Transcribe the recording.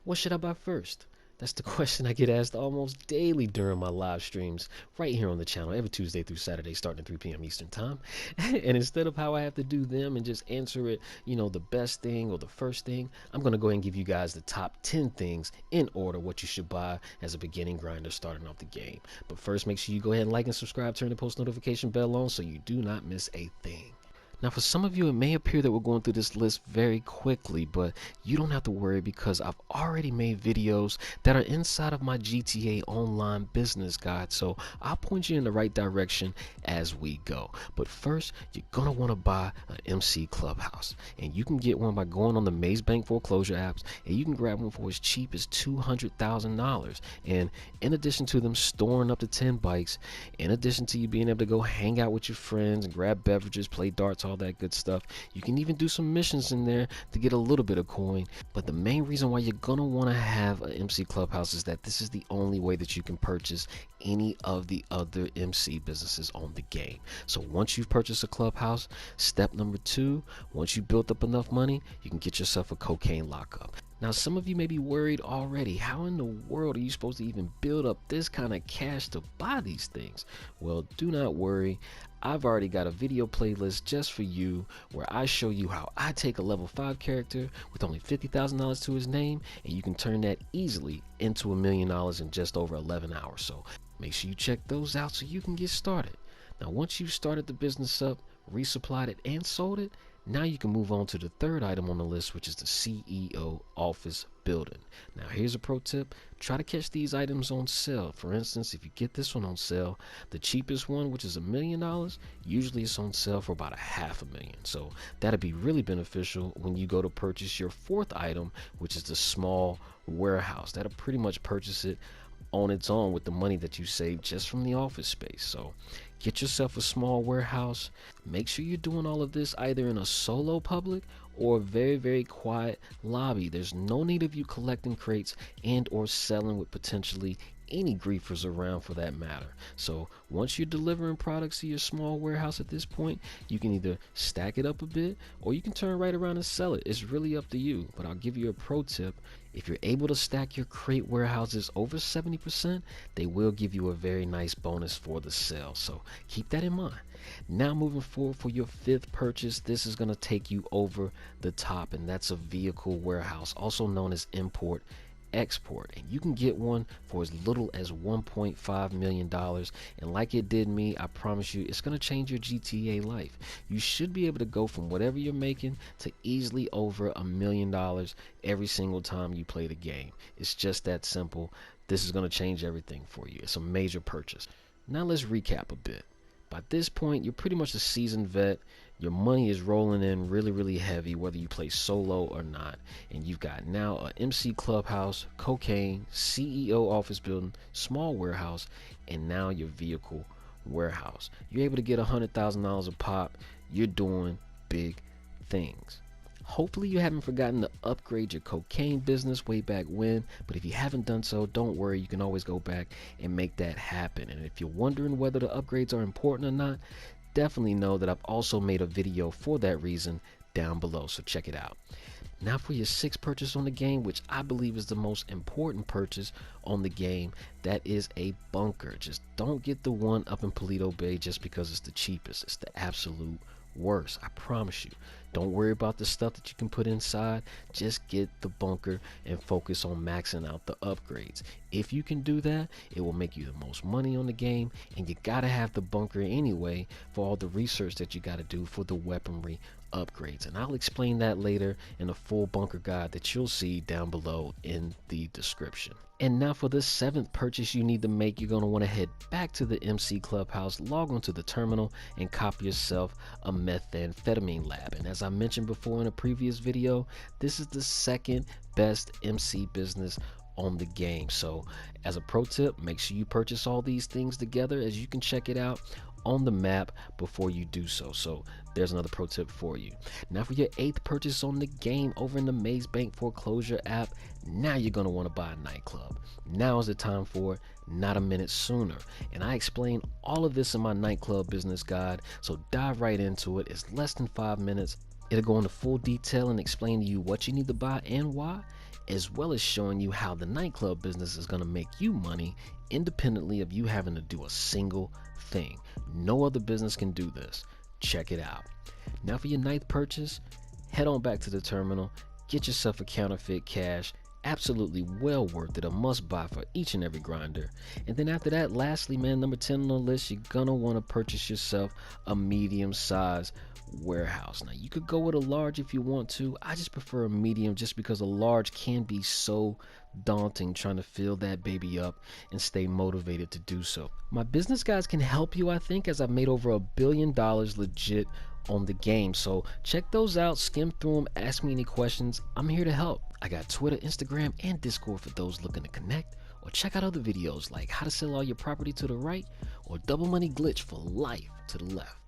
What should I buy first? That's the question I get asked almost daily during my live streams right here on the channel every Tuesday through Saturday starting at 3 p.m. Eastern Time. And instead of how I have to do them and just answer it, the best thing or the first thing, I'm going to go ahead and give you guys the top 10 things in order what you should buy as a beginning grinder starting off the game. But first, make sure you go ahead and like and subscribe, turn the post notification bell on so you do not miss a thing. Now, for some of you, it may appear that we're going through this list very quickly, but you don't have to worry because I've already made videos that are inside of my GTA Online business guide, so I'll point you in the right direction as we go. But first, you're going to want to buy an MC Clubhouse, and you can get one by going on the Maze Bank foreclosure apps, and you can grab one for as cheap as $200,000. And in addition to them storing up to 10 bikes, in addition to you being able to go hang out with your friends and grab beverages, play darts, all that good stuff, you can even do some missions in there to get a little bit of coin. But the main reason why you're gonna want to have an MC Clubhouse is that this is the only way that you can purchase any of the other MC businesses on the game. So once you've purchased a Clubhouse, step number 2, once you built up enough money, you can get yourself a cocaine lockup. Now, some of you may be worried already. How in the world are you supposed to even build up this kind of cash to buy these things? Well, do not worry. I've already got a video playlist just for you where I show you how I take a level 5 character with only $50,000 to his name, and you can turn that easily into $1 million in just over 11 hours. So make sure you check those out so you can get started. Now, once you've started the business up, resupplied it, and sold it, now you can move on to the third item on the list, which is the CEO office building. Now, here's a pro tip. Try to catch these items on sale. For instance, if you get this one on sale, the cheapest one, which is $1 million, usually it's on sale for about $500,000. So that'll be really beneficial when you go to purchase your fourth item, which is the small warehouse. That'll pretty much purchase it on its own with the money that you save just from the office space. So get yourself a small warehouse. Make sure you're doing all of this either in a solo public or a very, very quiet lobby. There's no need of you collecting crates and or selling with potentially any griefers around for that matter. So once you're delivering products to your small warehouse at this point, you can either stack it up a bit or you can turn right around and sell it. It's really up to you, but I'll give you a pro tip. If you're able to stack your crate warehouses over 70%, they will give you a very nice bonus for the sale. So keep that in mind. Now moving forward for your fifth purchase, this is going to take you over the top, and that's a vehicle warehouse, also known as import export, and you can get one for as little as $1.5 million. And like it did me, I promise you it's going to change your GTA life. You should be able to go from whatever you're making to easily over $1 million every single time you play the game. It's just that simple. This is going to change everything for you. It's a major purchase. Now let's recap a bit. By this point, you're pretty much a seasoned vet. Your money is rolling in really, really heavy, whether you play solo or not. And you've got now a MC Clubhouse, cocaine, CEO office building, small warehouse, and now your vehicle warehouse. You're able to get $100,000 a pop. You're doing big things. Hopefully you haven't forgotten to upgrade your cocaine business way back when, but if you haven't done so, don't worry, you can always go back and make that happen. And if you're wondering whether the upgrades are important or not, definitely know that I've also made a video for that reason down below, so check it out. Now for your sixth purchase on the game, which I believe is the most important purchase on the game, that is a bunker. Just don't get the one up in Paleto Bay just because it's the cheapest. It's the absolute worst, I promise you. Don't worry about the stuff that you can put inside. Just get the bunker and focus on maxing out the upgrades. If you can do that, it will make you the most money on the game, and you gotta have the bunker anyway for all the research that you gotta do for the weaponry upgrades, and I'll explain that later in a full bunker guide that you'll see down below in the description. And now for the seventh purchase you need to make, you're going to want to head back to the MC Clubhouse, log onto the terminal, and copy yourself a methamphetamine lab. And as I mentioned before in a previous video, this is the second best MC business on the game. So as a pro tip, make sure you purchase all these things together, as you can check it out on the map before you do so. So there's another pro tip for you. Now for your eighth purchase on the game over in the Maze Bank foreclosure app, now you're going to want to buy a Nightclub. Now is the time for it, not a minute sooner. And I explain all of this in my Nightclub business guide, so dive right into it. It's less than 5 minutes. It'll go into full detail and explain to you what you need to buy and why. as well as showing you how the nightclub business is going to make you money independently of you having to do a single thing. No other business can do this. Check it out. Now for your ninth purchase, head on back to the terminal, get yourself a counterfeit cash. Absolutely well worth it, a must buy for each and every grinder. And then after that, lastly, man, number 10 on the list, you're gonna want to purchase yourself a medium size warehouse. Now you could go with a large if you want to. I just prefer a medium just because a large can be so daunting trying to fill that baby up and stay motivated to do so. My business guys can help you, I think, as I've made over $1 billion legit on the game. So check those out, skim through them, ask me any questions. I'm here to help. I got Twitter, Instagram, and Discord for those looking to connect, or check out other videos like how to sell all your property to the right or double money glitch for life to the left.